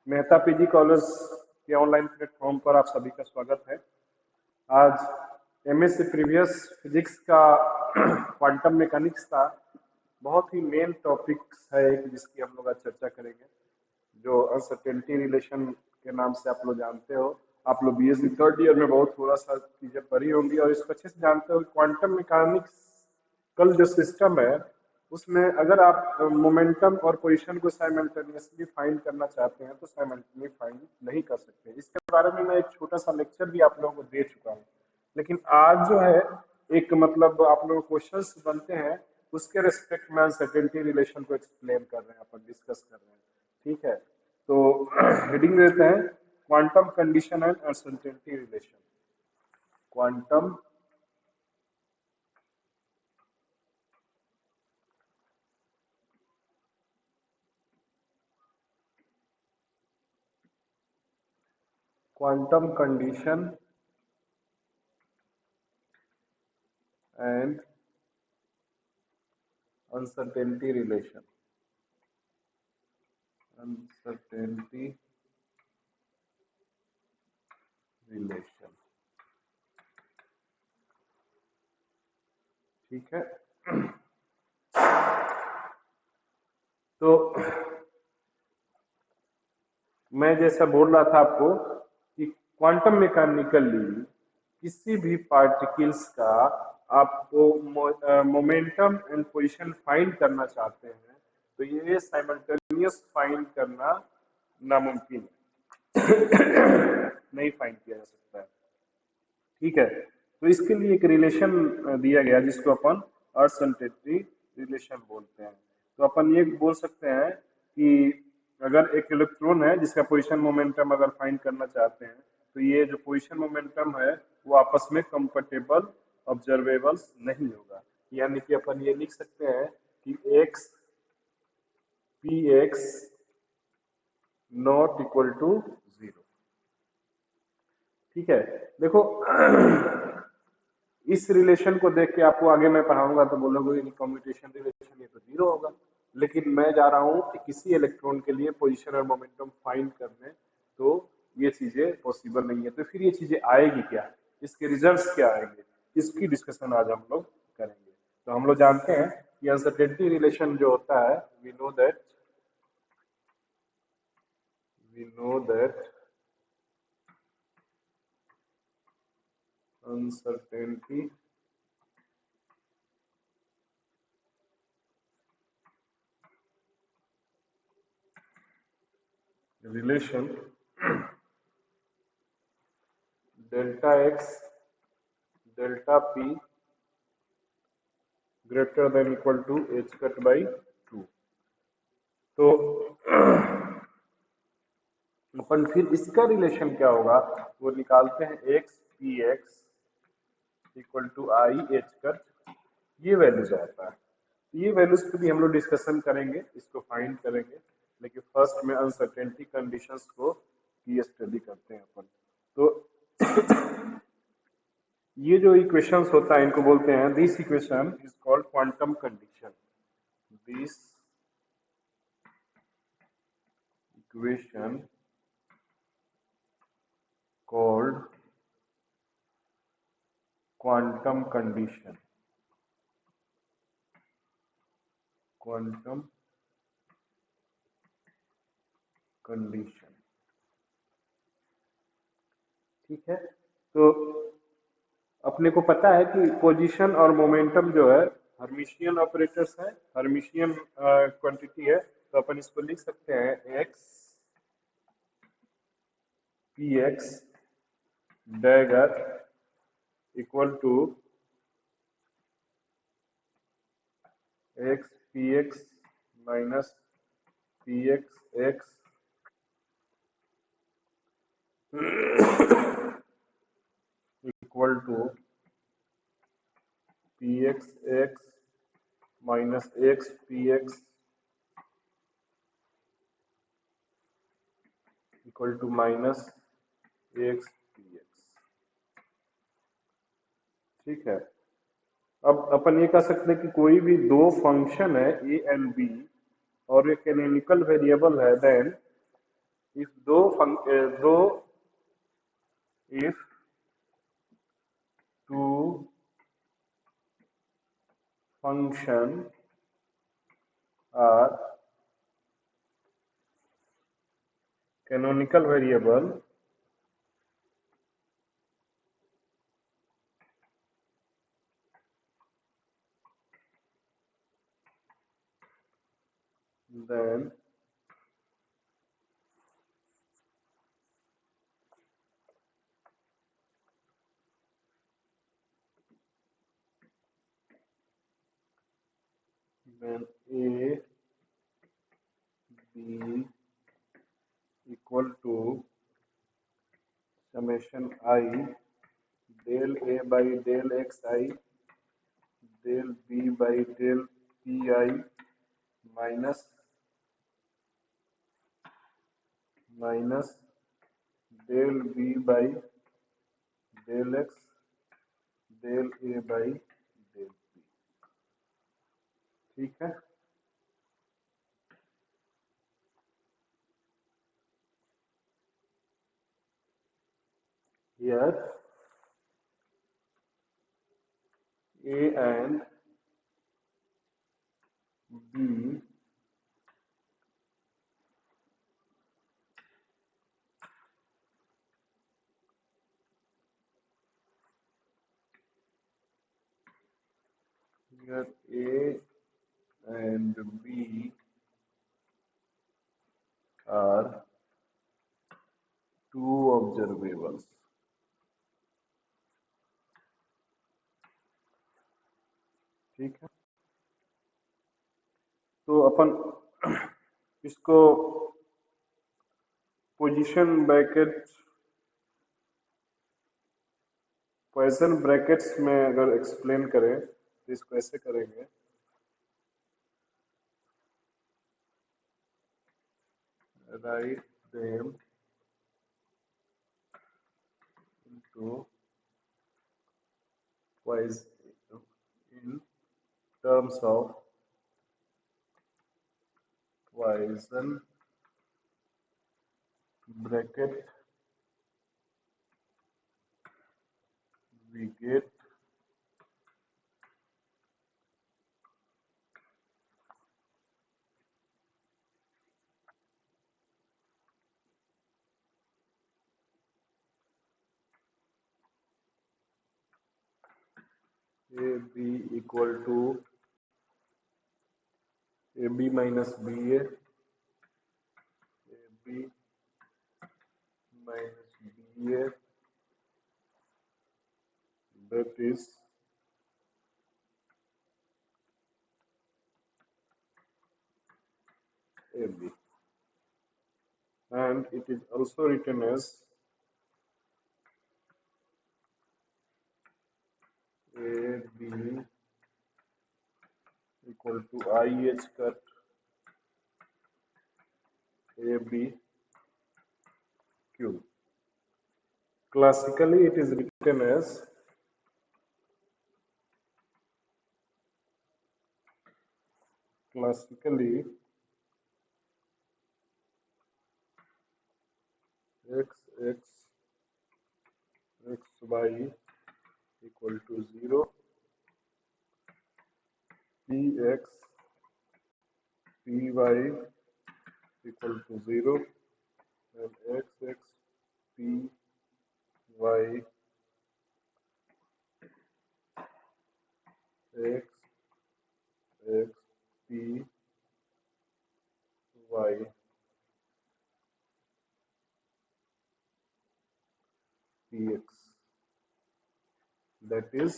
Mehta PG college के online platform पर आप सभी का स्वागत है। आज एमएससी प्रीवियस फिजिक्स का क्वांटम मैकेनिक्स का बहुत ही मेन टॉपिक्स है एक, जिसकी हम लोग आज चर्चा करेंगे, जो अनसर्टेनिटी रिलेशन के नाम से आप लोग जानते हो। आप लोग बीएससी थर्ड ईयर में बहुत थोड़ा सा चीजें पढ़ी होंगी और इसको अच्छे से जानते हो। क्वांटम मैकेनिक्स कल जो सिस्टम है उसमें अगर आप मोमेंटम और पोजीशन को साइमल्टेनियसली फाइंड करना चाहते हैं तो साइमल्टेनियसली फाइंड नहीं कर सकते। इसके बारे में मैं एक छोटा सा लेक्चर भी आप लोगों को दे चुका हूँ, लेकिन आज जो है एक मतलब आप लोगों को क्वेश्चंस बनते हैं, उसके रिस्पेक्ट में अनसर्टेनिटी रिलेशन को एक्सप्लेन कर रहे हैं, अपन डिस्कस कर रहे हैं। ठीक है, तो हेडिंग देते हैं quantum condition and uncertainty relation. Quantum quantum condition and uncertainty relation. Uncertainty relation, ठीक है। तो मैं जैसा बोल रहा था आपको कि क्वांटम मैकेनिकली किसी भी पार्टिकल्स का आपको मोमेंटम एंड पोजीशन फाइंड करना चाहते हैं तो ये साइमल्टेनियस फाइंड करना नामुमकिन है, नहीं फाइंड किया जा सकता है। ठीक है, तो इसके लिए एक रिलेशन दिया गया जिसको अपन अनसर्टेनिटी रिलेशन बोलते हैं। तो अपन ये बोल सकते हैं कि अगर एक इलेक्ट्रॉन है जिसका पोजीशन मोमेंटम अगर फाइंड करना चाहते हैं तो ये जो पोजीशन मोमेंटम है वो आपस में कंफर्टेबल ऑब्जर्वेबल नहीं होगा। यानी कि अपन ये लिख सकते हैं कि x p x not equal to zero. ठीक है, देखो इस रिलेशन को देख के आपको आगे मैं पढ़ाऊंगा तो बोलोगे कि कम्यूटेशन रिलेशन ये तो जीरो होगा, लेकिन मैं जा रहा हूं कि किसी इलेक्ट्रॉन के लिए पोजीशन और मोमेंटम फाइंड करने, तो ये चीजें पॉसिबल नहीं है। तो फिर ये चीजें आएगी क्या, इसके रिजल्ट्स क्या आएंगे, इसकी डिस्कशन आज हम लोग करेंगे। तो हम लोग जानते हैं कि अनसर्टेनिटी रिलेशन जो होता है, we know that uncertainty relation delta x delta p greater than equal to h cut by 2। तो अपन फिर इसका रिलेशन क्या होगा वो निकालते हैं, x p x equal to i H cut, ये वैल्यूज आता है। ये वैल्यूज पे भी हम लोग डिस्कशन करेंगे, इसको फाइंड करेंगे, लेकिन फर्स्ट में अनसर्टेनिटी कंडीशंस को की स्टडी करते हैं अपन। तो ये जो इक्वेशंस होता है इनको बोलते हैं, this equation is called quantum condition. This equation called quantum condition। quantum condition, ठीक है। तो अपने को पता है कि पोजीशन और मोमेंटम जो है हर्मिशियन ऑपरेटर्स है, हर्मिशियन क्वांटिटी है। तो अपन इसको लिख सकते हैं x p x dagger equal to x p x minus p x x equal to P x x minus x p x equal to minus x p x. ठीक है, अब अपन ये कह सकते हैं कि कोई भी दो फंक्शन है ए एंड बी और एक कैनोनिकल वेरिएबल है, then if though if two function are canonical variable, then A B equal to summation I del A by del xi del B by del pi minus del B by del x del A by del P। ठीक है। Here A and B here A and B are two observables। ठीक है। तो अपन इसको position bracket Poisson brackets में अगर explain करें तो इसको ऐसे करेंगे, write them into in terms of Poisson bracket, we get AB equal to AB minus BA, AB minus BA, that is AB, and it is also written as AB equal to IH cut AB cube. Classically, it is written as x y equal to 0, px py equal to 0, and x py x p y px, that is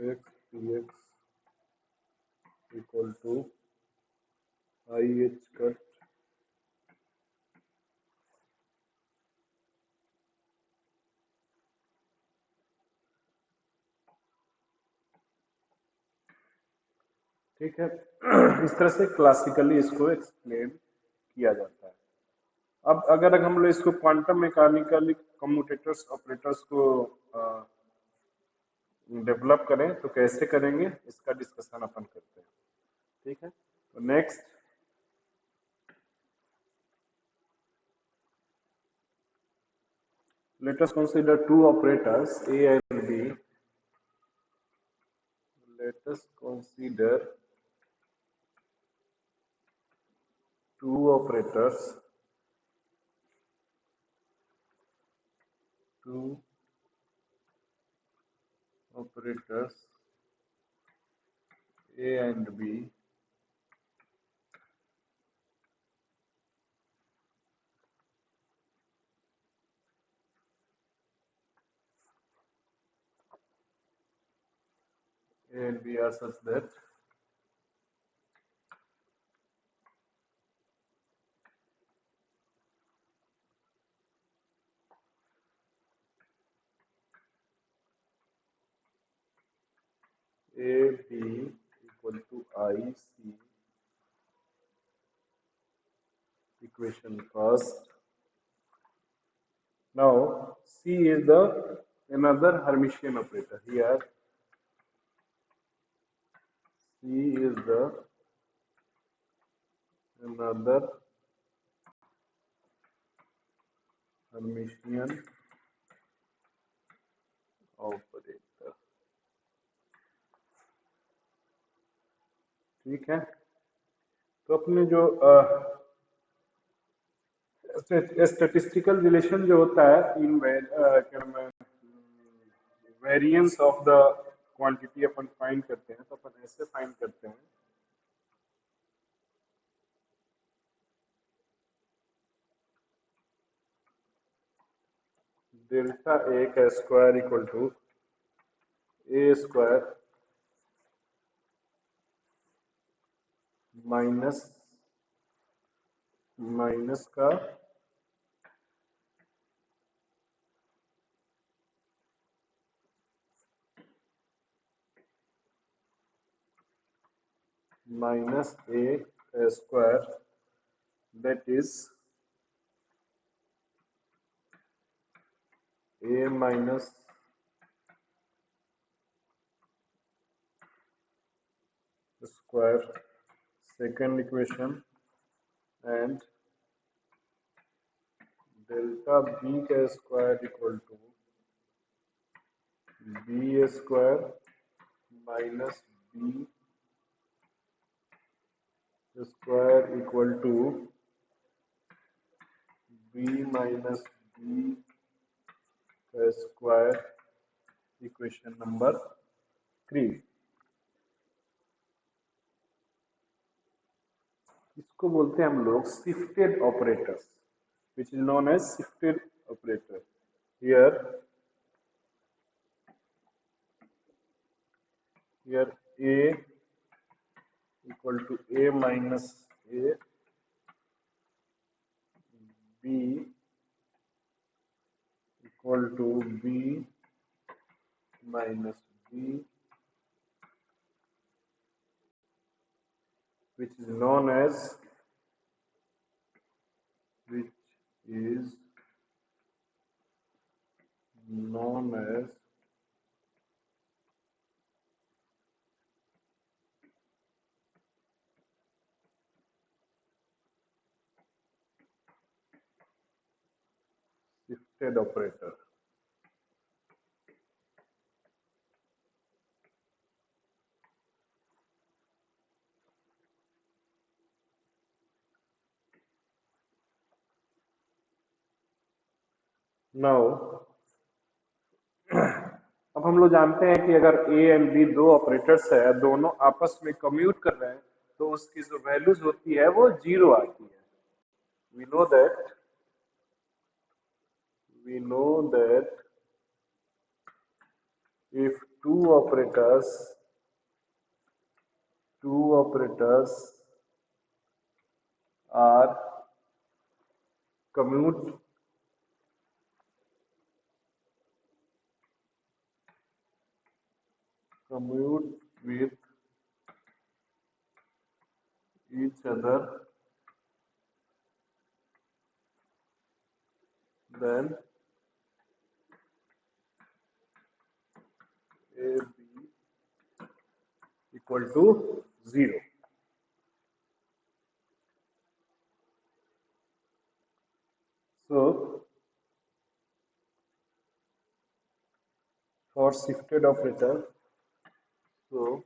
x px equal to IH cut ठीक है। इस तरह से classically इसको explain किया जाता है। अब अगर हम लोग इसको क्वांटम मैकेनिकल कम्यूटेटर्स ऑपरेटर्स को डेवलप करें तो कैसे करेंगे, इसका डिस्कशन अपन करते हैं। ठीक है, तो next, let us consider two operators A and B. Let us consider two operators, two operators A and B. A and B are such that A B equal to I C, equation first. Now C is the another Hermitian operator. Here C is the another Hermitian operator. ठीक है, तो अपने जो statistical relation जो होता है इन क्या नाम है, variance of the quantity upon find करते हैं, तो अपन ऐसे फाइंड करते हैं, डेल्टा ए का square equal to A square minus minus का minus A square, that is A minus square, second equation, and delta B का square equal to B square minus B square equal to B minus B का square, equation number 3। इसको बोलते हैं हम लोग shifted operators, which is known as shifted operator. Here A equal to A minus A, B equal to B minus B, which is known as shifted operator। Now अब हम लोग जानते हैं कि अगर ए एंड बी दो operators है, दोनों आपस में कम्यूट कर रहे हैं, तो उसकी जो वैल्यूज होती है वो जीरो आती है। we know that if two operators are commute with each other then a b equal to 0. So for shifted operator, so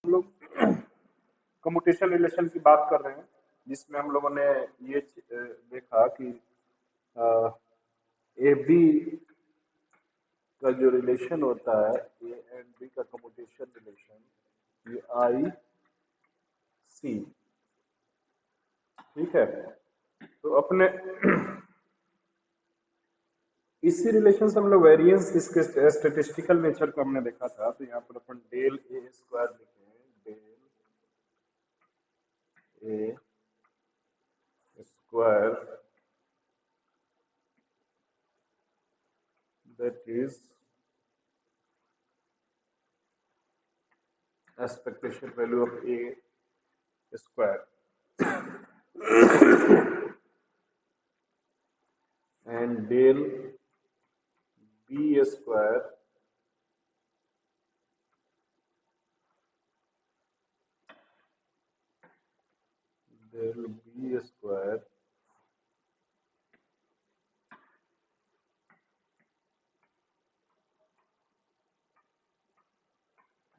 हम लोग कम्यूटेशन रिलेशन की बात कर रहे हैं, जिसमें हम लोगों ने ये देखा कि ए बी का जो रिलेशन होता है, ए एंड बी का कम्यूटेशन रिलेशन, ये आई सी, ठीक है। तो अपने इसी रिलेशन से हम लोग वेरिएंस इसके स्टेटिस्टिकल नेचर को हमने देखा था। तो यहाँ पर अपन डेल ए स्क्वायर लिखे, del a square that is expectation value of a square and del b square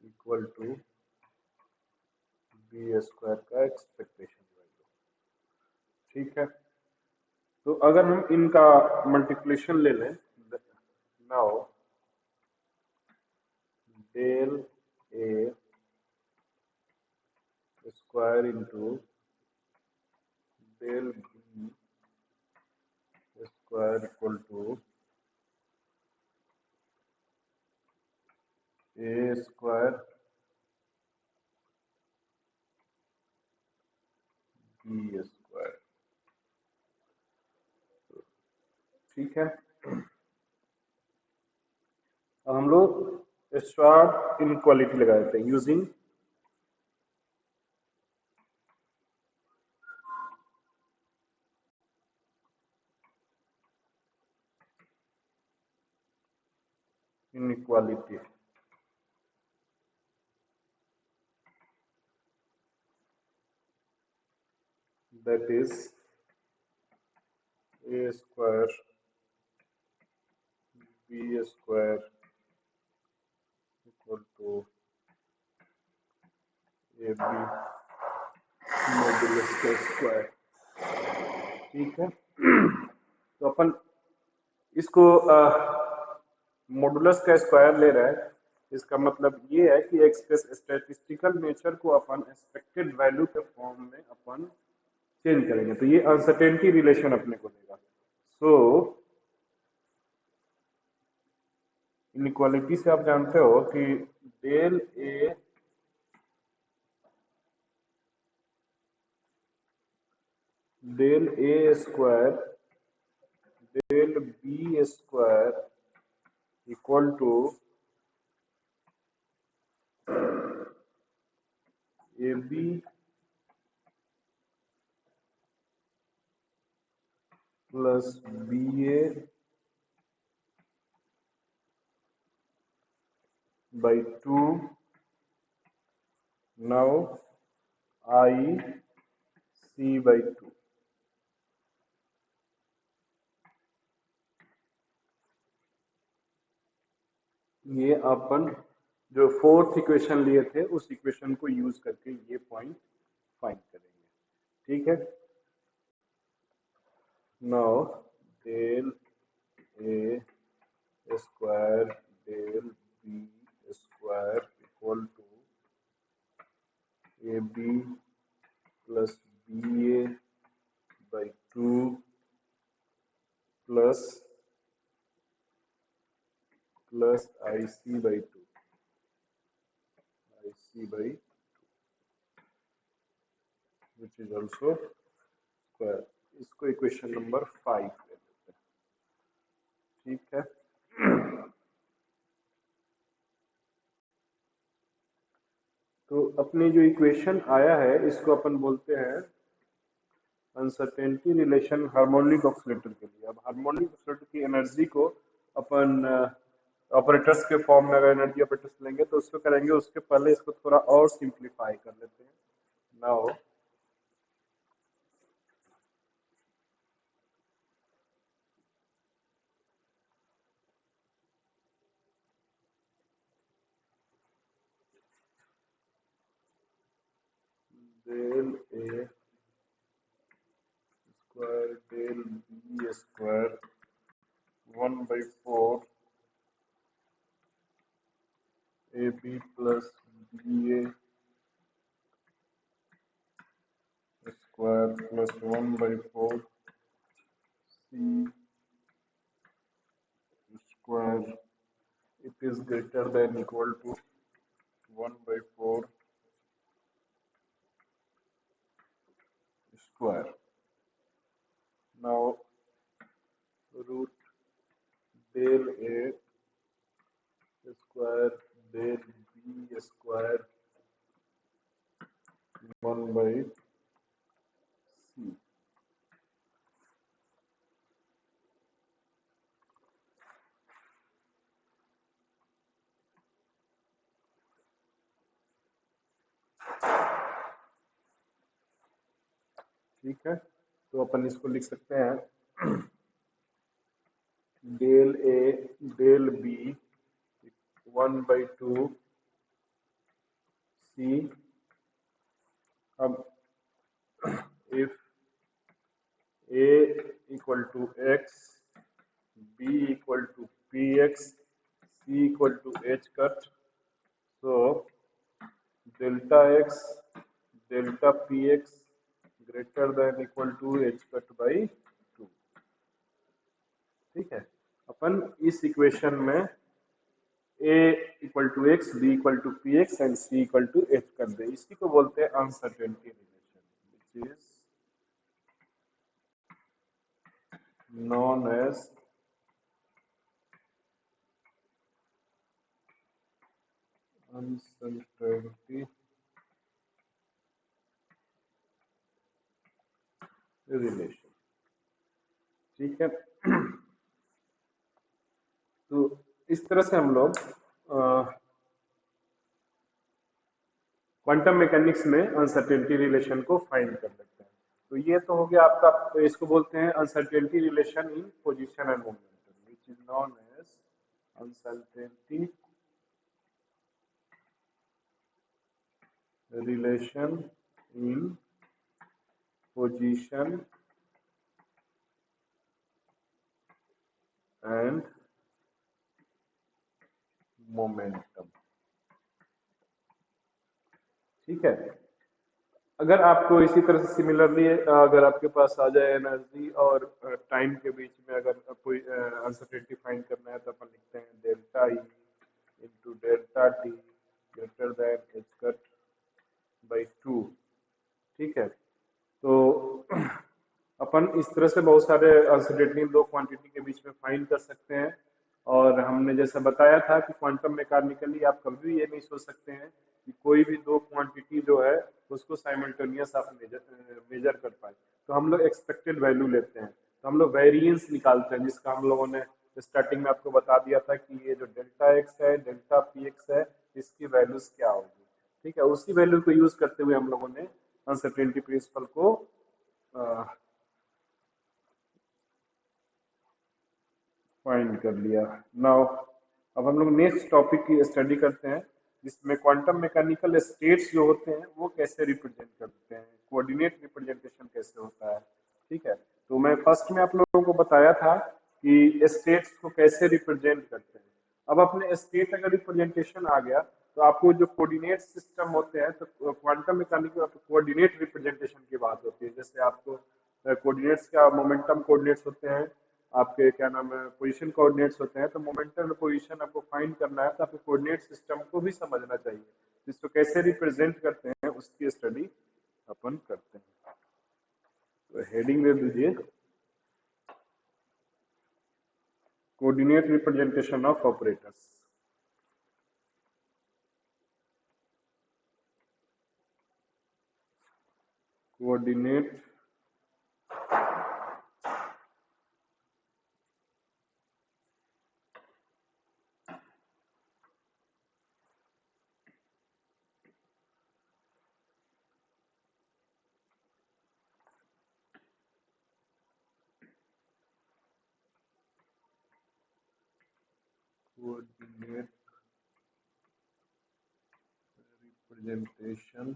equal to B square का एक्सपेक्टेशन वैल्यू, ठीक है। तो अगर हम इनका मल्टीप्लिकेशन ले लें, now del a square into del b square equal to A square b square, ठीक है। अब हम लोग स्टार इनक्वालिटी लगा देते हैं using inequality, that is a square b square equal to ab modulus का स्क्वायर, ठीक है। तो अपन इसको मॉडुलस का स्क्वायर ले रहा है, इसका मतलब ये है कि एक स्टैटिस्टिकल नेचर को अपन एक्सपेक्टेड वैल्यू के फॉर्म में अपन चेंज करेंगे, तो ये अनसर्टेनिटी रिलेशन अपने को देगा। सो इनइक्वालिटी से आप जानते हो कि del a square del b square equal to a b plus b a by 2 now I C by 2, ये अपन जो फोर्थ इक्वेशन लिए थे उस इक्वेशन को यूज करके ये पॉइंट फाइंड करेंगे, ठीक है। Now del a square del b square equal to a b plus b a by 2 plus i c by 2, which is also square। इसको इक्वेशन नंबर 5 ले लेते हैं, ठीक है। तो अपनी जो इक्वेशन आया है इसको अपन बोलते हैं अनसर्टेनिटी रिलेशन हार्मोनिक ऑसिलेटर के लिए। अब हार्मोनिक ऑसिलेटर की एनर्जी को अपन ऑपरेटर्स के फॉर्म में अगर एनर्जी ऑपरेटर्स लेंगे तो उसको करेंगे, उसके पहले इसको थोड़ा और सिंप्लीफाई कर लेते हैं। Now del a square del b square 1/4 a b plus b a square plus 1/4 c square it is greater than equal to 1/4 square. Now root del A square del B square 1/C. ठीक है, तो अपन इसको लिख सकते हैं del A del B 1/2 सी। अब if a equal to x, b equal to px, c equal to h cut, so delta x delta px greater than equal to h cut by 2। ठीक है, अपन इस इक्वेशन में a equal to x, b equal to px and c equal to h कर दे। इसी को बोलते हैं uncertainty relation, which is known as uncertainty relation. ठीक है, तो इस तरह से हम लोग क्वांटम मैकेनिक्स में अनसर्टेनिटी रिलेशन को फाइंड कर लेते हैं। तो ये तो हो गया आपका, तो इसको बोलते हैं uncertainty relation in position and momentum, which is known as uncertainty relation in position and momentum. ठीक है, अगर आपको इसी तरह से सिमिलरली अगर आपके पास आ जाए एनर्जी और टाइम के बीच में अगर कोई अनसर्टेनिटी फाइंड करना है तो अपन लिखते हैं delta E into delta T greater than H cut by 2। ठीक है, तो अपन इस तरह से बहुत सारे अनसर्टेनिटी दो क्वांटिटी के बीच में फाइंड कर सकते हैं। और हमने जैसा बताया था कि क्वांटम मैकेनिकली आप कभी भी ये नहीं सोच सकते हैं कि कोई भी दो क्वांटिटी जो है उसको साइमल्टेनियस आप मेजर कर पाए। तो हम लोग एक्सपेक्टेड वैल्यू लेते हैं, तो हम लोग वेरिएंस निकालते हैं, जिसका हम लोगों ने स्टार्टिंग में आपको बता दिया था कि ये जो डेल्टा एक्स है डेल्टा पी एक्स है इसकी वैल्यूज क्या होगी। ठीक है, उसी वैल्यू को यूज करते हुए हम लोगों ने अनसर्टेनिटी प्रिंसिपल को फाइंड कर लिया। नाउ अब हम लोग नेक्स्ट टॉपिक की स्टडी करते हैं, जिसमें क्वांटम मैकेनिकल स्टेट्स जो होते हैं वो कैसे रिप्रेजेंट करते हैं, कोऑर्डिनेट रिप्रेजेंटेशन कैसे होता है। ठीक है, तो मैं फर्स्ट में आप लोगों को बताया था कि स्टेट्स को कैसे रिप्रेजेंट करते हैं। अब अपने स्टेट अगर रिप्रेजेंटेशन आ गया तो आपको जो कोऑर्डिनेट सिस्टम होते हैं, तो क्वांटम मैकेनिकल कोऑर्डिनेट रिप्रेजेंटेशन की बात होती है। जैसे आपको कोऑर्डिनेट्स का मोमेंटम कोऑर्डिनेट्स होते हैं, आपके क्या नाम है पोजीशन कोऑर्डिनेट्स होते हैं। तो मोमेंटम पोजीशन आपको फाइंड करना है तो आपको कोऑर्डिनेट सिस्टम को भी समझना चाहिए, जिसको कैसे रिप्रेजेंट करते हैं उसकी स्टडी अपन करते हैं। तो हेडिंग दे दीजिए coordinate representation of operators. Coordinate coordinate representation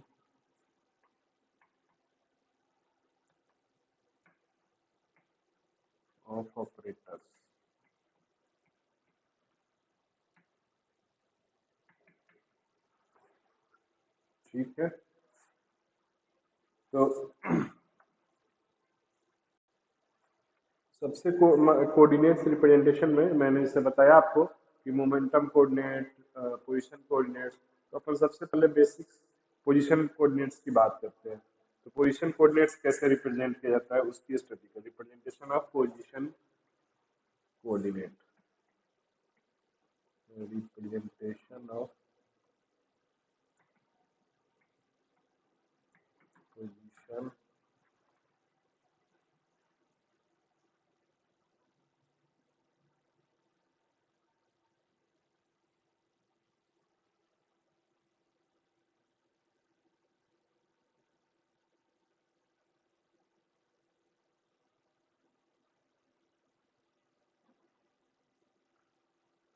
of operators. ठीक है, तो सबसे कोऑर्डिनेट्स रिप्रेजेंटेशन में मैंने इसे बताया आपको कि मोमेंटम कोऑर्डिनेट, पोजीशन कोऑर्डिनेट्स। तो अपन सबसे पहले बेसिक्स पोजीशन कोऑर्डिनेट्स की बात करते हैं। तो पोजीशन कोऑर्डिनेट्स कैसे रिप्रेजेंट किया जाता है उसकी स्टडी का, representation of position coordinate, representation of position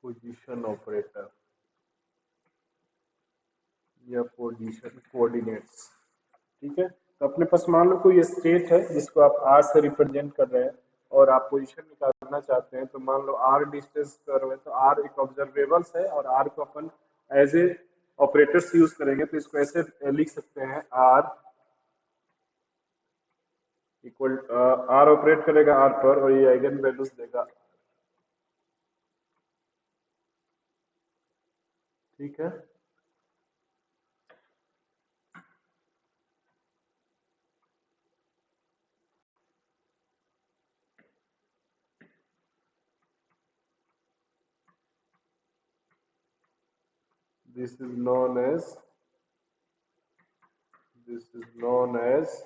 position operator या पोजीशन कोऑर्डिनेट्स। ठीक है, तो अपने पास मान लो कोई स्टेट है जिसको आप आर से रिप्रेजेंट कर रहे हैं और आप पोजीशन निकालना चाहते हैं। तो मान लो आर डिस्टेंस कर रहे हैं, तो आर एक ऑब्जर्वेबल्स है और आर को अपन एज ए ऑपरेटर्स यूज करेंगे। तो इसको ऐसे लिख सकते हैं, आर इक्वल, आर ऑपरेट करेगा आर पर और ये आइगन वैल्यूज देगा। ठीक है, this is known as this is known as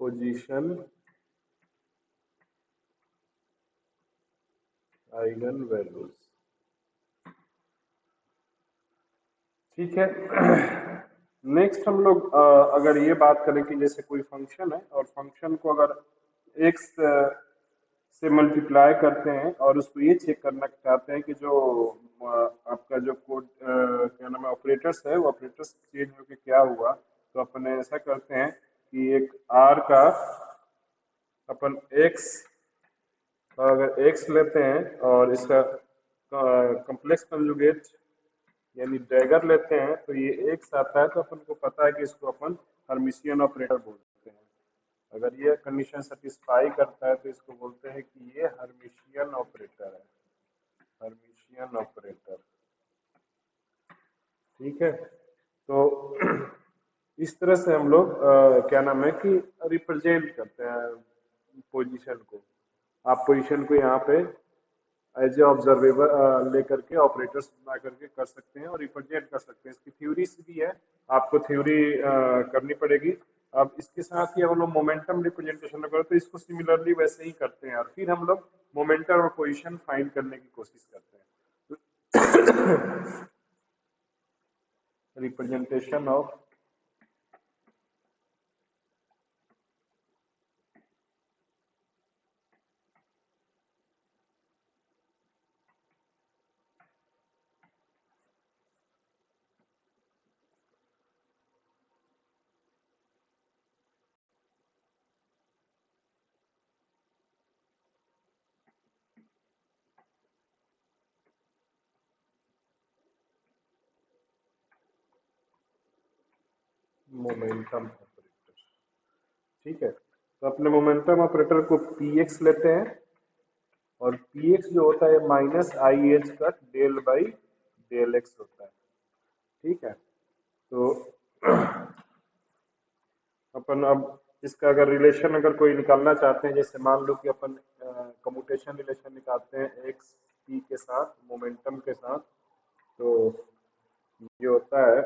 position eigen values. ठीक है, नेक्स्ट हम लोग अगर ये बात करें कि जैसे कोई फंक्शन है और फंक्शन को अगर x से मल्टीप्लाई करते हैं और उसको ये चेक करना चाहते हैं कि जो आपका जो कोड क्या नाम है ऑपरेटर्स है वो ऑपरेटर्स चेंज होके क्या हुआ। तो अपन ऐसा करते हैं कि एक r का अपन x, अगर x लेते हैं और इसका कॉम्प्लेक्स कंजुगेट यानी डैगर लेते हैं तो ये एक्स आता है। तो अपन को पता है कि इसको अपन हर्मिशियन ऑपरेटर बोलते हैं। अगर ये कंडीशन सेटिस्फाई करता है तो इसको बोलते हैं कि ये हर्मिशियन ऑपरेटर है, हर्मिशियन ऑपरेटर। ठीक है, तो इस तरह से हम लोग क्या नाम है कि रिप्रेजेंट करते हैं पोजीशन को। आप पोजीशन को यहाँ पे एज ए ऑब्जर्वेबल लेकर के ऑपरेटर्स बना करके कर सकते हैं और रिप्रेजेंट कर सकते हैं। इसकी थ्योरीज भी है, आपको थ्योरी करनी पड़ेगी। अब इसके साथ ही हम लोग मोमेंटम रिप्रेजेंटेशन करें तो इसको सिमिलरली वैसे ही करते हैं और फिर हम लोग मोमेंटम और पोजीशन फाइंड करने की कोशिश करते हैं। Representation of momentum operator. ठीक है, तो अपने मोमेंटम ऑपरेटर को px लेते हैं और px जो होता है माइनस आई एच का डेल बाई डेल एक्स होता है। ठीक है, तो अपन अब इसका अगर रिलेशन अगर कोई निकालना चाहते हैं, जैसे मान लो कि अपन कम्यूटेशन रिलेशन निकालते हैं एक्स पी के साथ मोमेंटम के साथ। तो ये होता है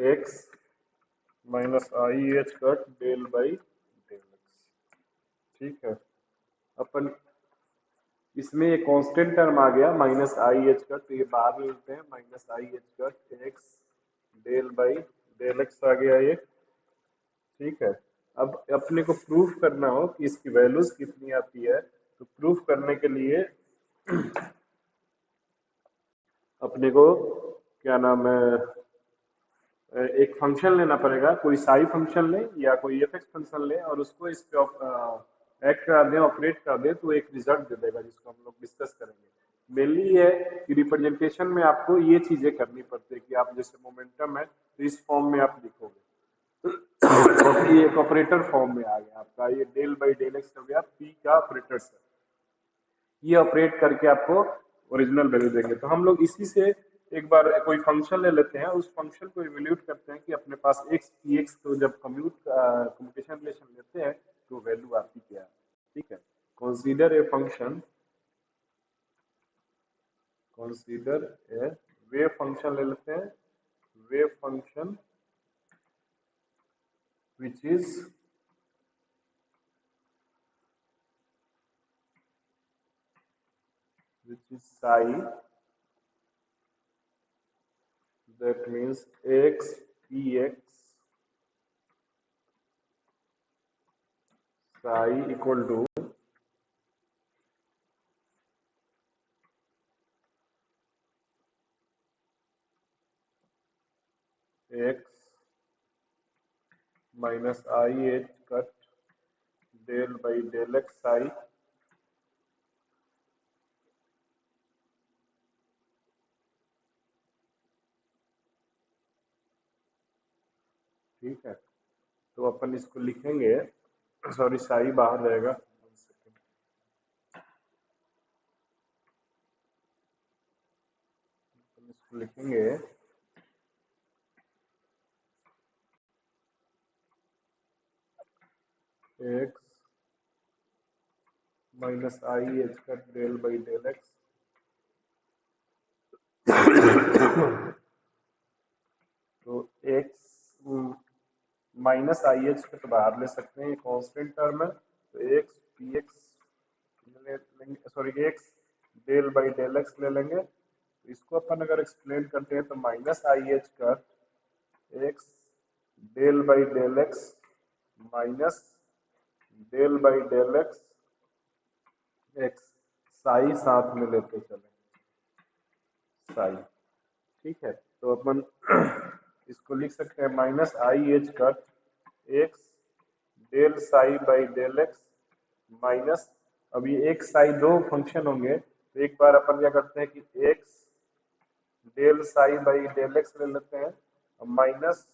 x minus I H cut del by del x. ठीक है, अपन इसमें ये कांस्टेंट टर्म आ गया माइनस आई एच कट, तो ये बाहर ले लेते हैं, minus I H cut x del by del X आ गया ये। ठीक है, अब अपने को प्रूफ करना हो कि इसकी वैल्यूज कितनी आती है, तो प्रूफ करने के लिए अपने को क्या नाम है, एक फंक्शन लेना पड़ेगा, कोई साई फंक्शन ले या कोई एफ एक्स फंक्शन ले और उसको इस पे एक्ट करा दें, ऑपरेट कर दें, तो एक रिजल्ट दे देगा जिसको हम लोग डिस्कस करेंगे। मेनली ये है कि रिप्रेजेंटेशन में आपको ये चीजें करनी पड़ती है कि आप जैसे मोमेंटम है तो इस फॉर्म में आप लिखोगे, तो ये एक ऑपरेटर फॉर्म में आ गया आपका, ये डेल बाई डेल एक्स हो गया पी का ऑपरेटर से, ये ऑपरेट करके आपको ओरिजिनल वैल्यू देंगे। तो हम लोग इसी से एक बार कोई फंक्शन ले लेते हैं, उस फंक्शन को इवेल्यूट करते हैं कि अपने पास एक्स पी एक्स को जब कम्युटेशन रिलेशन लेते हैं तो वैल्यू आती क्या है। ठीक है, consider a function, consider a wave function ले लेते हैं, wave function which is psi, that means x px psi equal to x minus I h cut del by del x psi ठीक है, तो अपन इसको लिखेंगे, सॉरी साई बाहर रहेगा, अपन इसको लिखेंगे x minus I H cut del by del x, तो x minus I H cut बाहर ले सकते हैं, ये कांस्टेंट टर्म है, तो x पी एक्स ले लेंगे, sorry x del by del x ले लेंगे। तो इसको अपन अगर एक्सप्लेन करते हैं तो minus I H cut x del by del x minus del by del x x psi साथ में लेते चले साई। ठीक है, तो अपन इसको लिख सकते हैं minus I H cut x del psi by del x minus, अब ये एक साई दो फंक्शन होंगे, तो एक बार अपन क्या करते हैं कि x del psi by del x ले लेते हैं, माइनस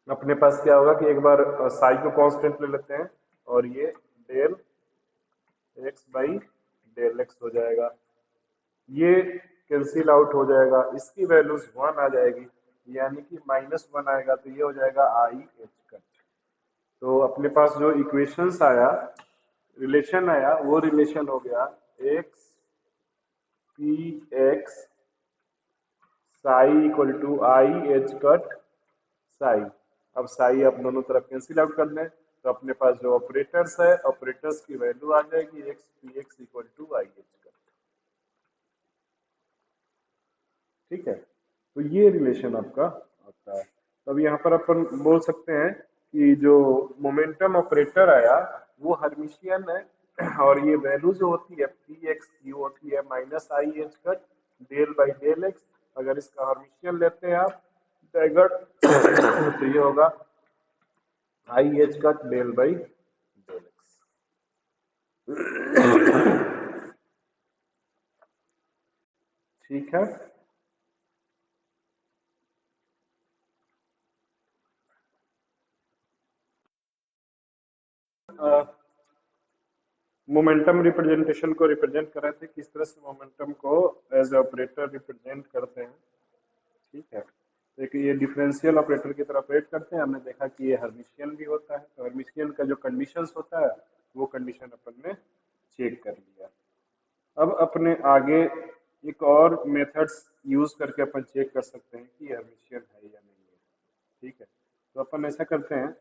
अपने पास क्या होगा कि एक बार साई को कांस्टेंट ले लेते हैं और ये del x by del x हो जाएगा, ये कैंसिल आउट हो जाएगा, इसकी वैल्यूज 1 आ जाएगी, यानी कि -1 आएगा, तो ये हो जाएगा आई एच कट। तो अपने पास जो इक्वेशंस आया, रिलेशन आया, वो रिलेशन हो गया x p x psi equal to i H cut psi. अब साई आप दोनों तरफ कैंसिल आउट कर दें तो अपने पास जो ऑपरेटर्स है, ऑपरेटर्स की वैल्यू आ जाएगी x p x equal to i H cut. ठीक है, तो ये रिलेशन आपका आता है। तो अब यहाँ पर अपन बोल सकते हैं कि जो मोमेंटम ऑपरेटर आया वो हर्मिशियन है, और ये वैल्यू जो होती है पी एक्स की होती है minus I H cut del by del x, अगर इसका हर्मिशियन लेते हैं आप डैगट तो ये होगा i H cut del by del x. ठीक है, मोमेंटम रिप्रेजेंटेशन को रिप्रेजेंट कर रहे थे, किस तरह से मोमेंटम को एज ए ऑपरेटर रिप्रेजेंट करते हैं। ठीक है, तो एक ये डिफरेंशियल ऑपरेटर की तरह ऑपरेट करते हैं, हमने देखा कि ये हर्मिशियन भी होता है, तो हर्मिशियन का जो कंडीशंस होता है वो कंडीशन अपन ने चेक कर लिया। अब अपने आगे एक और मेथड्स यूज करके अपन चेक कर सकते हैं कि अपन ऐसा करते हैं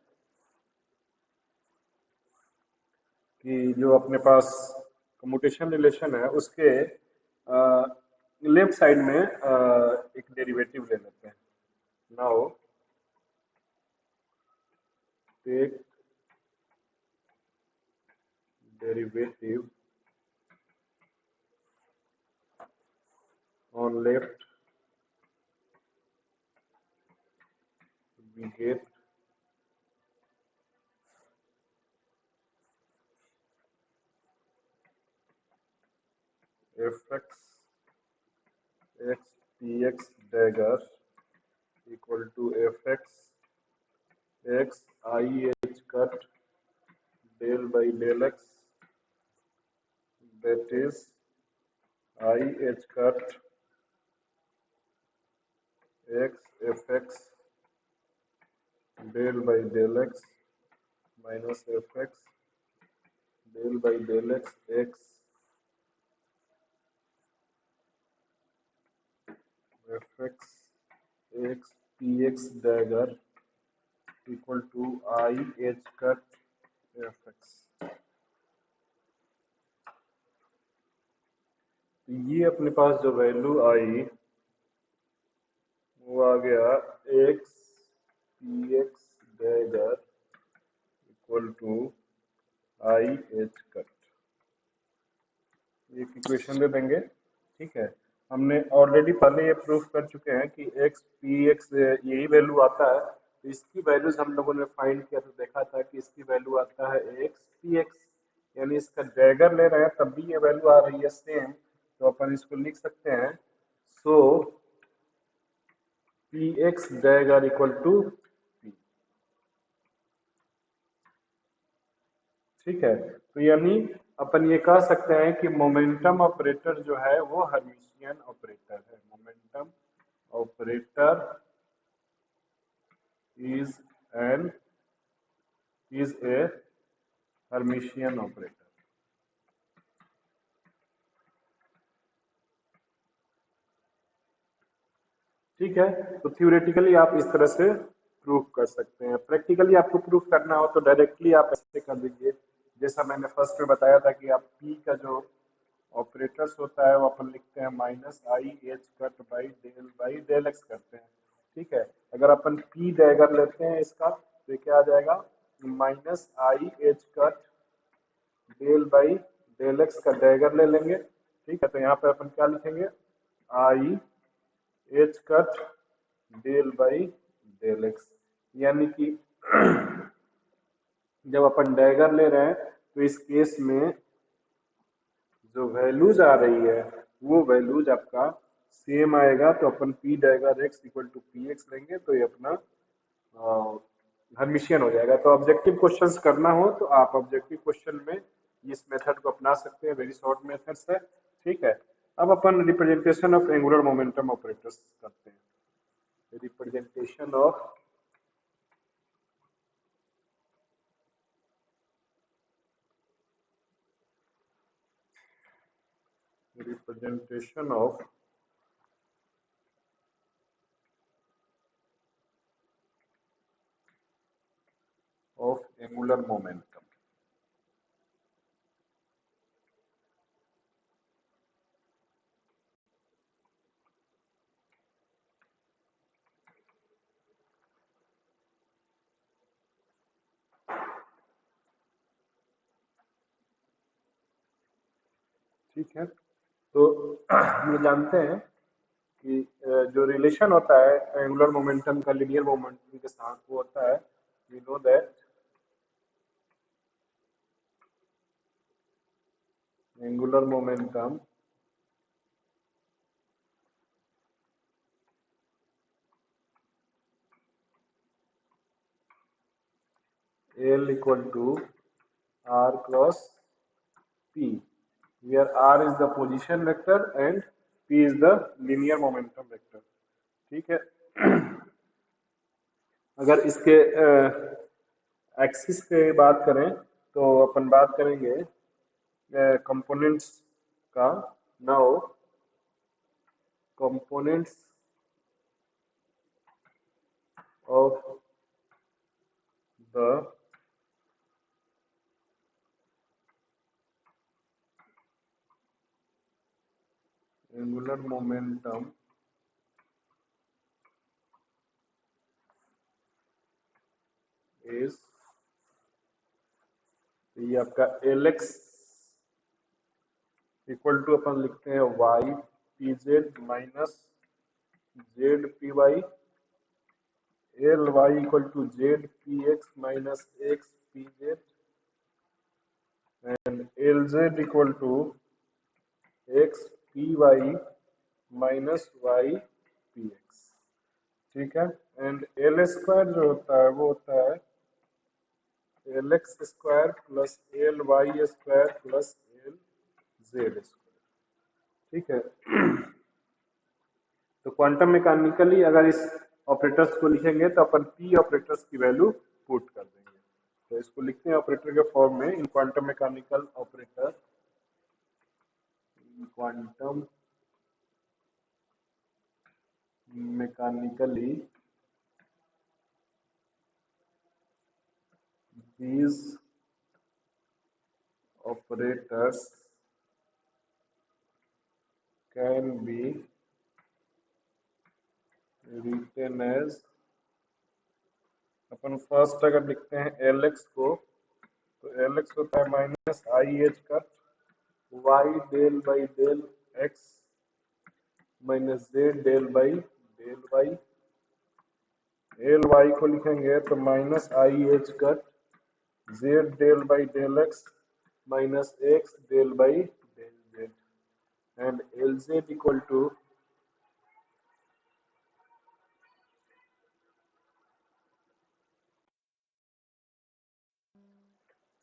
कि जो अपने पास कम्यूटेशन रिलेशन है उसके लेफ्ट साइड में एक डेरिवेटिव ले लेते हैं। Now take derivative on left, we get fx x px dagger equal to fx x I h cut del by del x, that is I h cut x fx del by del x minus fx del by del x x fx x px dagger equal to I h cut fx। ये अपने पास जो value आई वो आ गया x px dagger equal to i H cut. एक equation दे देंगे, ठीक है। हमने ऑलरेडी पहले ये प्रूफ कर चुके हैं कि x px यही वैल्यू आता है, तो इसकी वैल्यूज हम लोगों ने फाइंड किया तो देखा था कि इसकी वैल्यू आता है x px, यानी इसका डैगर ले रहे हैं तब भी ये वैल्यू आ रही है सेम, तो अपन इसको लिख सकते हैं so px dagger equal to p, ठीक है। तो यानी अपन ये कह सकते हैं कि मोमेंटम ऑपरेटर जो है वो हर्मिशियन ऑपरेटर है। Momentum operator is a Hermitian operator. ठीक है, तो थ्योरेटिकली आप इस तरह से प्रूफ कर सकते हैं। प्रैक्टिकली आपको प्रूफ करना हो तो डायरेक्टली आप ऐसे कर दीजिए, जैसा मैंने फर्स्ट में बताया था कि आप p का जो ऑपरेटर्स होता है वो अपन लिखते हैं minus I H cut by del x करते हैं, ठीक है। अगर अपन p डैगर लेते हैं इसका तो क्या आ जाएगा, minus I H cut del by del x का डैगर ले लेंगे, ठीक है। तो यहाँ पे अपन क्या लिखेंगे, i H cut del by del x, यानी कि जब अपन डैगर ले रहे हैं तो इस केस में जो वैल्यूज आ रही है वो वैल्यूज आपका सेम आएगा, तो अपन P dagger X equal to P X लेंगे तो ये अपना हर्मिशियन हो जाएगा। तो ऑब्जेक्टिव क्वेश्चंस करना हो तो आप ऑब्जेक्टिव क्वेश्चन में इस मेथड को अपना सकते हैं, वेरी शॉर्ट मेथड्स है, ठीक है। अब अपन representation of angular momentum operators करते हैं। Representation of angular momentum. ठीक है, तो हम जानते हैं कि जो रिलेशन होता है एंगुलर मोमेंटम का लीनियर मोमेंटम के साथ वो होता है, we know that angular momentum L equal to R cross P, where R is the position vector and P is the linear momentum vector, ठीक है। अगर इसके एक्सिस पे बात करें तो अपन बात करेंगे कंपोनेंट्स का। Now components of the angular momentum is, ये आपका Lx इक्वल टू अपन लिखते हैं y p z minus z p y, L y equal to z p x minus x p z, and L z equal to x p y minus y p x. ठीक है, and L square जो होता है वो होता है L x square plus L y square plus L z square. ठीक है, तो क्वांटम मैकेनिकली अगर इस ऑपरेटर्स को लिखेंगे तो अपन पी ऑपरेटर्स की वैल्यू पुट कर देंगे। तो इसको लिखते हैं ऑपरेटर के फॉर्म में, इन quantum mechanical operator, quantum mechanically these operators can be written as, upon first अगर लिखते हैं एल एक्स को, तो एल एक्स होता है minus I H cut y del by del x minus z del by del y, L y को लिखेंगे तो minus I H cut z del by del x minus x del by del z, and L z equal to,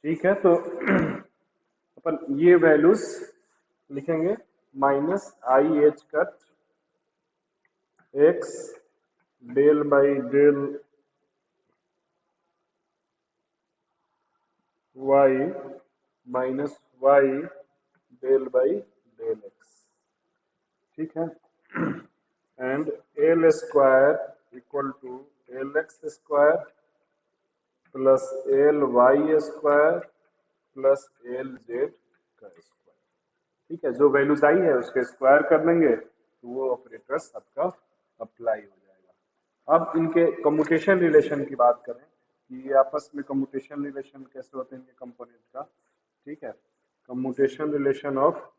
ठीक है, तो अपन ये values लिखेंगे minus I H cut x del by del y minus y del by del x. ठीक है, and L square equal to L x square plus L y square plus L z का square. ठीक है, जो values आई है उसके square कर देंगे तो वो ऑपरेटर्स आपका अप्लाई हो जाएगा। अब इनके कम्यूटेशन रिलेशन की बात करें कि ये आपस में कम्यूटेशन रिलेशन कैसे होते हैं इनके कंपोनेंट का। ठीक है, commutation relation of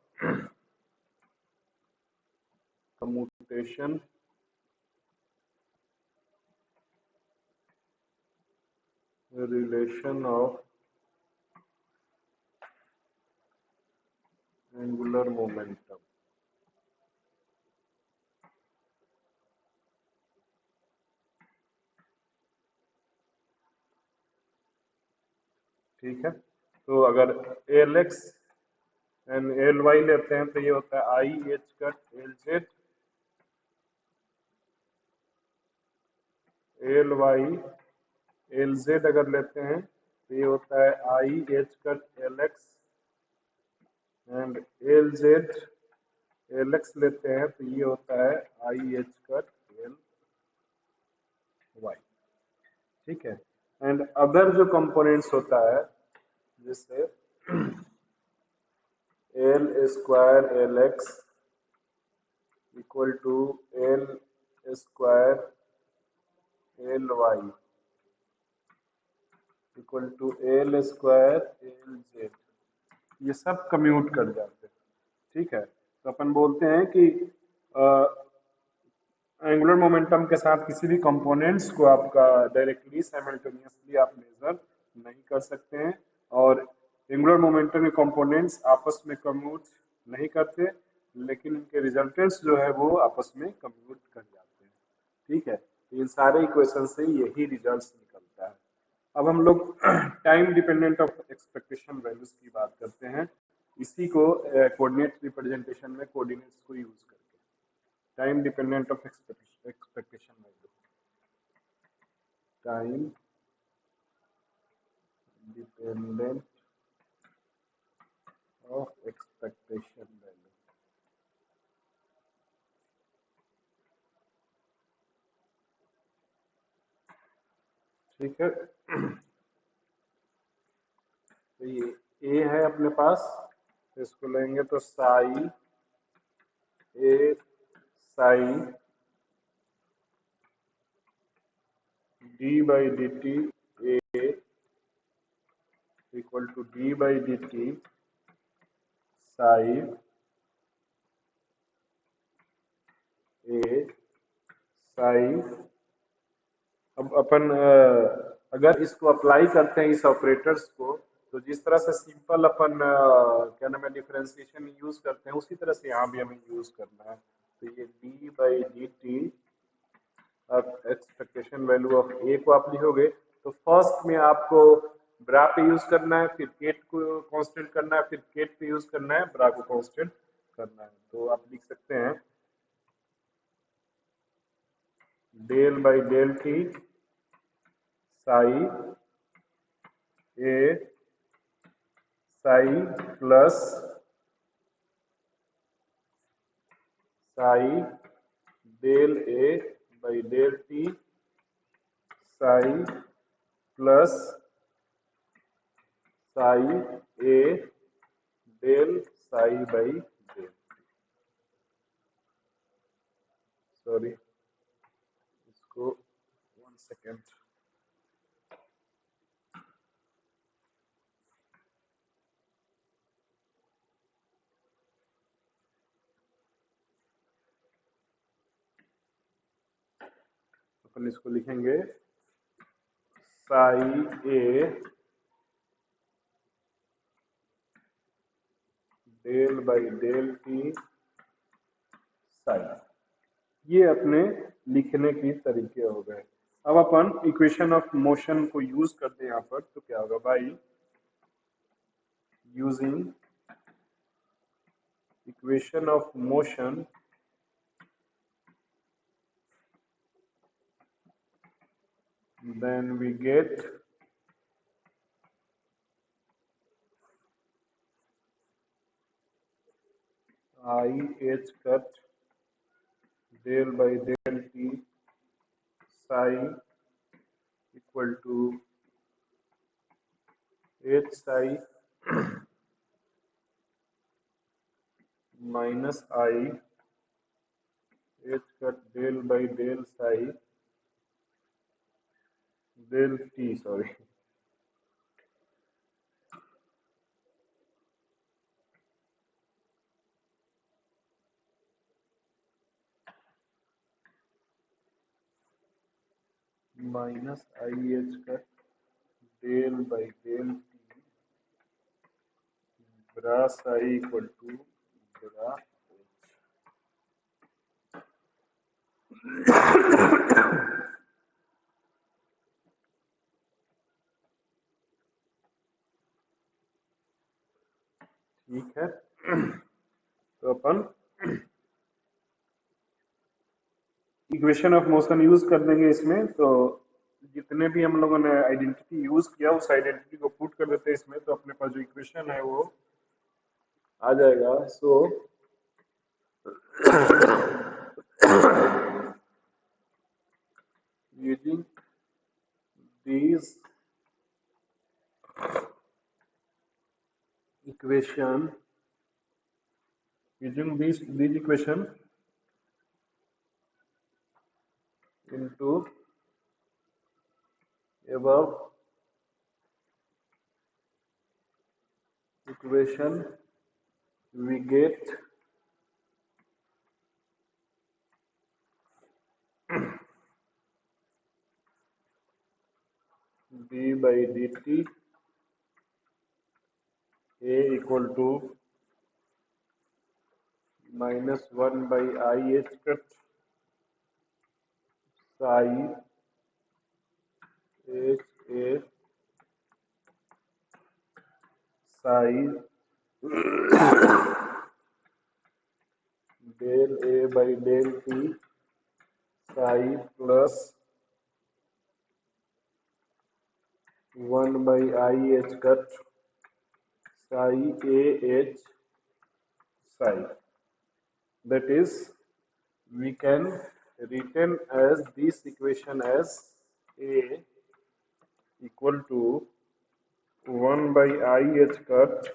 commutation relation of angular momentum. ठीक है, तो अगर L x and L y लेते हैं तो ये होता है i H cut L z L y, L z अगर लेते हैं तो ये होता है i H cut L x, and L z L x लेते हैं तो ये होता है i H cut L y. ठीक है, एंड अदर जो कंपोनेंट्स होता है जैसे L square L x equal to L square L y equal to L square L z, ये सब कम्यूट कर जाते हैं। ठीक है, तो अपन बोलते हैं कि एंगुलर मोमेंटम के साथ किसी भी कंपोनेंट्स को आपका डायरेक्टली साइमल्टेनियसली आप मेजर नहीं कर सकते हैं, और एंगुलर मोमेंटम के कंपोनेंट्स आपस में कम्यूट नहीं करते, लेकिन इनके रिजल्टेंट्स जो है वो आपस में कम्यूट कर जाते हैं। ठीक है, तो इन सारे इक्वेशन से यही रिजल्ट्स निकलता है। अब हम लोग time dependent of expectation values की बात करते हैं, इसी को कोऑर्डिनेट रिप्रेजेंटेशन में कोऑर्डिनेट्स को यूज करके। Time dependent of expectation value, time dependent of expectation value. ठीक है, ए है अपने पास, इसको लेंगे तो psi A psi D by D T A equal to D by D T psi A psi. अब अपन अगर इसको अप्लाई करते हैं इस ऑपरेटर्स को, तो जिस तरह से सिंपल अपन क्या नाम है डिफरेंशिएशन यूज करते हैं, उसी तरह से यहाँ भी हमें यूज करना है। तो ये डी बाई डी टी, अब एक्सपेक्टेशन वैल्यू ऑफ ए को आप लिखोगे तो फर्स्ट में आपको ब्रा पे यूज करना है, फिर केट को कांस्टेंट करना है, फिर केट पे यूज करना है, ब्रा को कांस्टेंट करना है। तो आप लिख सकते हैं del by del T psi A psi plus psi del A by del T psi plus psi A del psi by del. Sorry, इसको 1 सेकेंड। अपन इसको लिखेंगे psi A del by del T psi. ये अपने लिखने की तरीके हो गए। अब अपन इक्वेशन ऑफ मोशन को यूज करते हैं यहाँ पर, तो क्या होगा भाई, using equation of motion then we get I h cut del by del t psi equal to h psi minus I h cut del by del psi del t, sorry, minus I h cut del by del t bra psi equal to bra ठीक है। तो अपन equation of motion use कर देंगे इसमें। तो जितने भी हम लोगों ने आइडेंटिटी यूज किया उस आइडेंटिटी को पुट कर देते हैं इसमें, तो अपने पास जो इक्वेशन है वो आ जाएगा। So using these equation using these equation into above equation we get d by dt a equal to minus 1 by I h cut psi h a psi del a by del t psi plus 1 by I h cut psi a h psi. That is, we can retain as this equation as a equal to 1/i h cut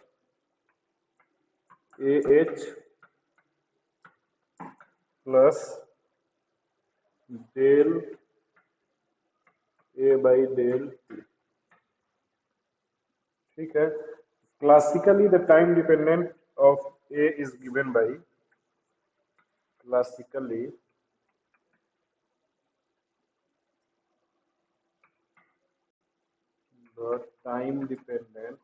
ah plus del a by del t। ठीक है। Classically the time dependent of a is given by classically the time dependent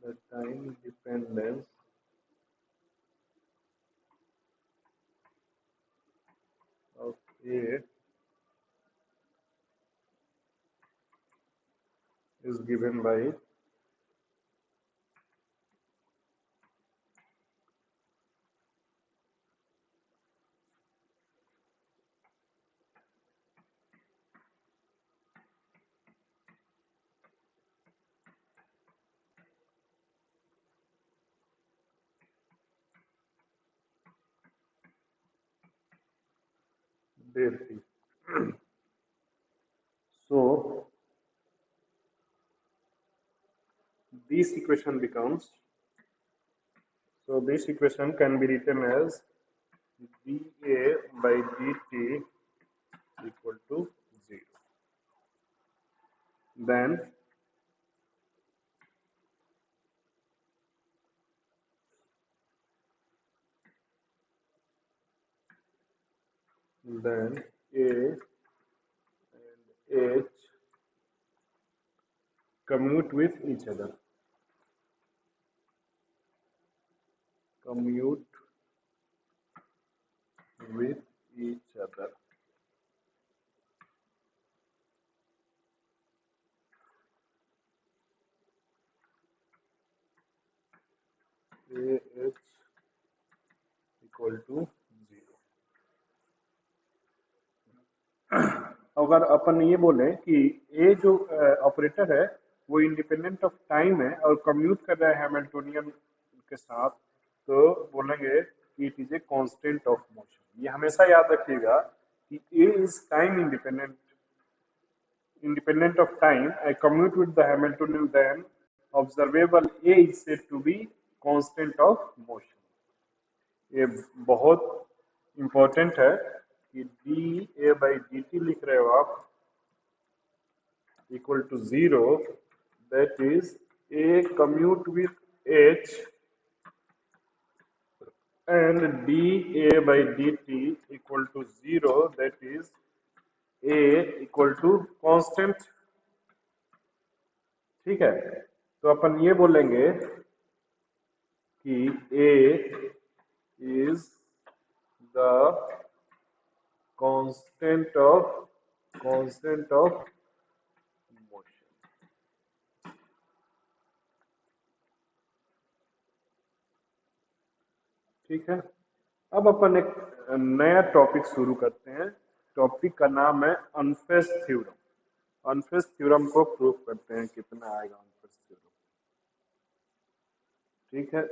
the time dependence of a is given by del t। So this equation becomes this equation can be written as dA by dt equal to 0। Then A and H commute with each other. Commute with each other. AH equal to 0। अगर अपन ये बोले कि ए जो operator है वो independent of time है और commute कर रहा है हैमिल्टोनियन के साथ, तो बोलेंगे कि it is a constant of motion. ये हमेशा याद रखिएगा कि A is time independent of time, I commute with the Hamiltonian, then observable A is said to be constant of motion। ये बहुत इंपॉर्टेंट है कि d a by D t लिख रहे हो आप equal to 0, that is a commute with h and dA by dt equal to 0, that is A equal to constant। ठीक है, तो अपन ये बोलेंगे कि A is the constant of motion। ठीक है, अब अपन एक नया टॉपिक शुरू करते हैं। टॉपिक का नाम है अनफेस्ट थ्योरम। अनफेस्ट थ्योरम को प्रूव करते हैं कितना आएगा अनफेस्ट थ्योरम। ठीक है,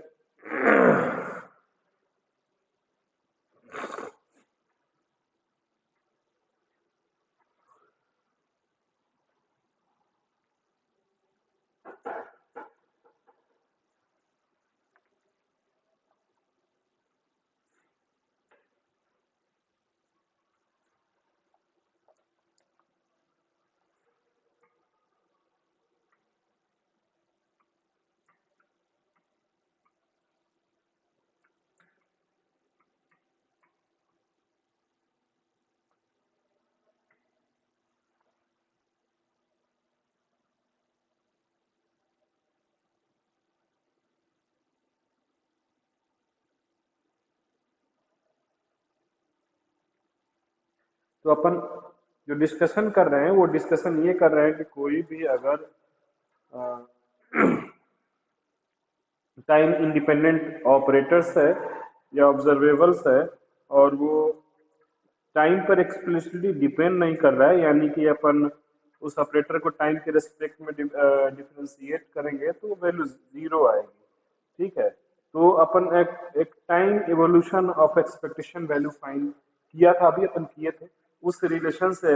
तो अपन जो डिस्कशन कर रहे हैं वो डिस्कशन ये कर रहे हैं कि कोई भी अगर टाइम इंडिपेंडेंट ऑपरेटर्स है या ऑब्जर्वेबल्स है और वो टाइम पर एक्सप्लिसिटली डिपेंड नहीं कर रहा है, यानी कि अपन उस ऑपरेटर को टाइम के रेस्पेक्ट में डिफरेंशिएट करेंगे तो वैल्यू 0 आएगी। ठीक है, तो अपन एक time evolution of expectation value find किया था, अभी अपन किए थे। उस रिलेशन से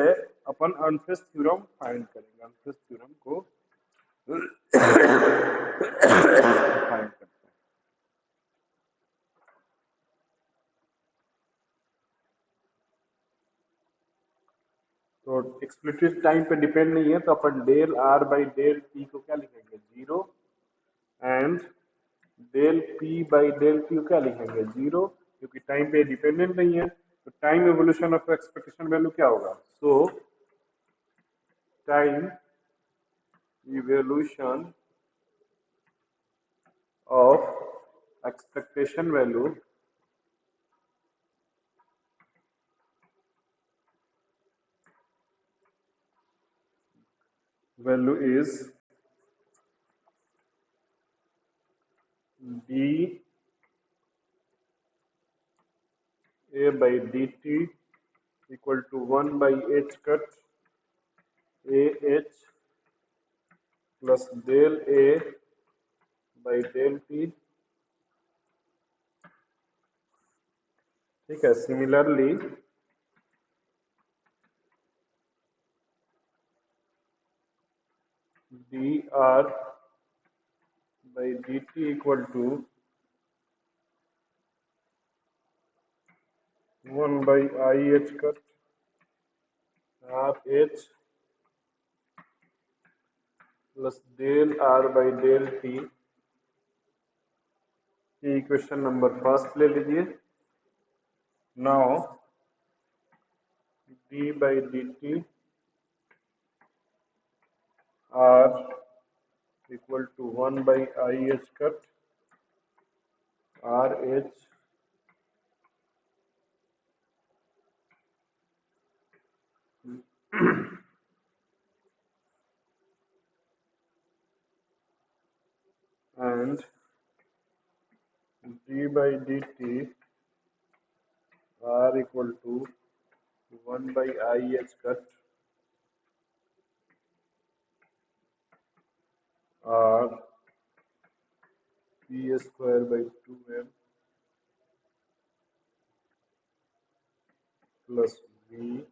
अपन अर्नफेस्ट थ्योरम फाइंड करेंगे, अर्नफेस्ट थ्योरम को फाइंड करते हैं। तो एक्सप्लिसिट टाइम पे डिपेंड नहीं है, तो अपन del R by del T को क्या लिखेंगे, 0, and del P by del T को क्या लिखेंगे, 0, क्योंकि टाइम पे डिपेंडेंट नहीं है। तो time evolution of expectation value क्या होगा, सो time evolution of expectation value is d a by dt equal to 1 by h cut a h plus del a by del t। ठीक है, similarly dr by dt equal to 1 by I h cut r h plus del r by del t की equation number first ले लीजिए। Now d by dt r equal to 1 by I h cut r h and d by dt r equal to 1 by I h cut r p square by 2m plus v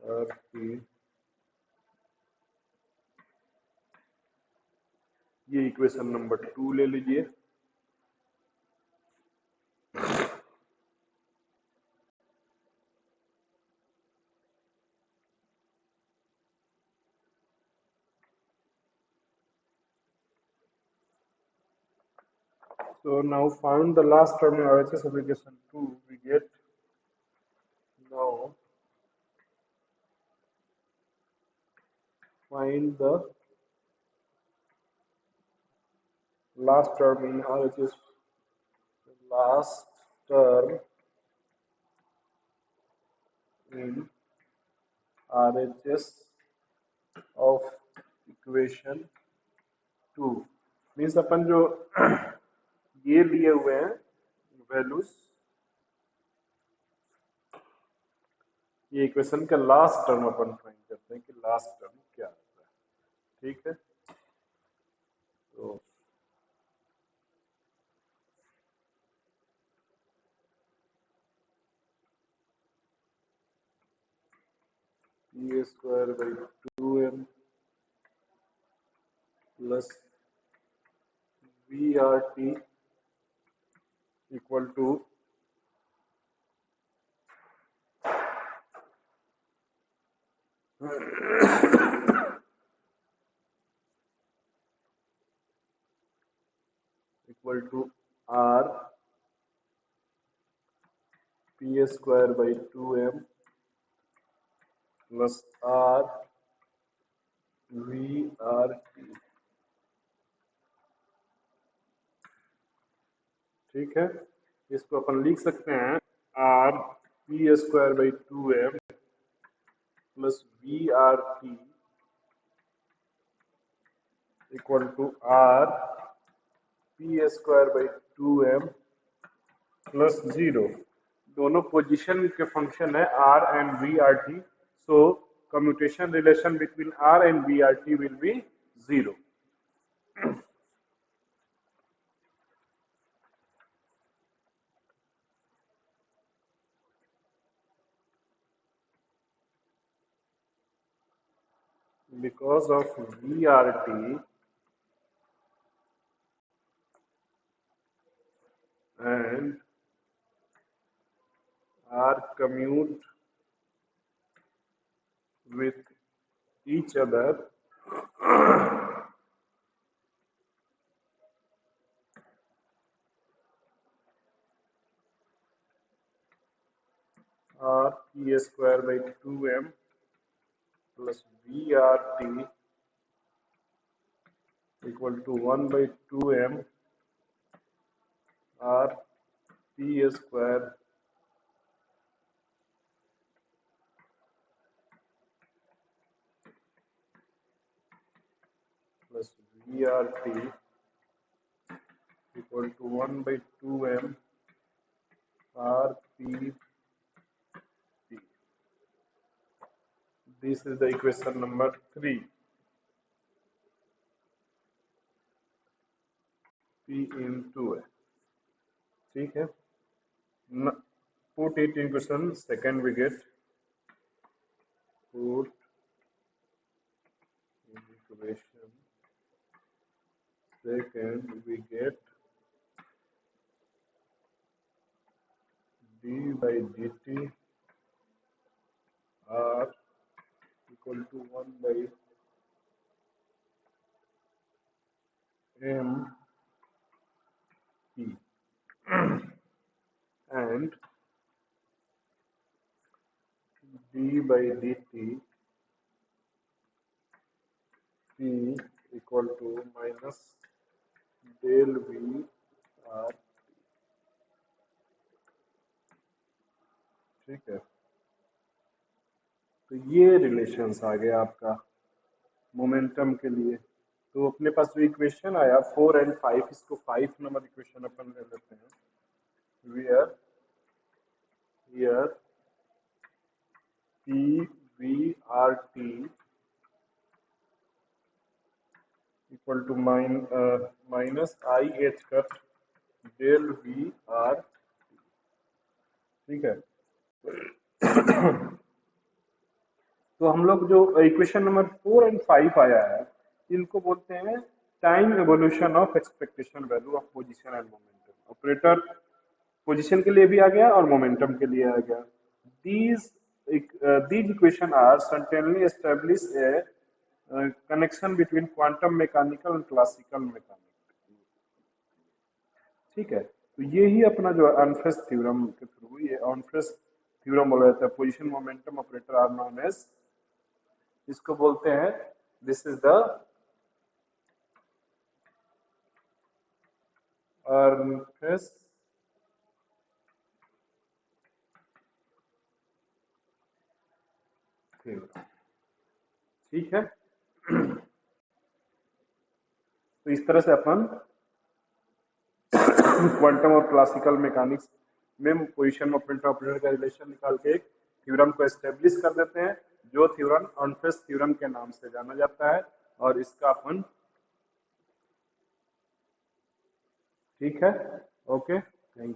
r p, ये equation number 2 ले लीजिए। So now find the last term in RHS application 2. We get now find the last term in RHS, last term in RHS of equation 2 means अपन जो ये लिए हुए हैं values, ये equation का लास्ट टर्म अपन find करते हैं कि लास्ट टर्म क्या आता है। ठीक है, तो e square by 2m plus v r t equal to r p square by 2m plus r v r t. ठीक है, इसको अपन लिख सकते हैं r p square by 2m plus v r t equal to r p square by 2m plus 0। दोनों position के function है r and v r t, so commutation relation between r and v r t will be 0। because of VRT and are commute with each other, or P square by 2m plus VRT equal to 1 by 2m or P square plus VRT equal to 1 by 2m or P. This is the equation number 3. P into a. ठीक है. Put it in question. Second we get. Put in equation. Second we get d by dt r equal to 1 by m p and d by dt p equal to minus del v r. ठीक है. तो ये relations आ गया आपका momentum के लिए. तो अपने पास जो इक्वेशन आया 4 and 5, इसको 5 नंबर इक्वेशन अपन ले लेते हैं. Where here P V R T equal to minus I H cut del V R. ठीक है. तो हम लोग जो इक्वेशन नंबर 4 and 5 आया है, इनको बोलते हैं time evolution of expectation value of position and momentum. Operator position के लिए भी आ गया और मोमेंटम के लिए आ गया. these equation are certainly establish a connection between quantum mechanical and classical mechanics. ठीक है. तो ये ही अपना जो अर्नफेस्ट थ्योरम के थ्रू, ये अर्नफेस्ट थ्योरम बोला जाता है. Position momentum operator are known as, इसको बोलते हैं, this is the Ehrenfest theorem. ठीक है. तो इस तरह से अपन क्वांटम और क्लासिकल मैकेनिक्स में पोजीशन मोमेंटम ऑपरेटर का रिलेशन निकाल के एक थ्योरम को एस्टेब्लिश कर देते हैं, जो थ्योरम अर्नफेस्ट थ्योरम के नाम से जाना जाता है. और इसका अपन, ठीक है. Okay, thank you.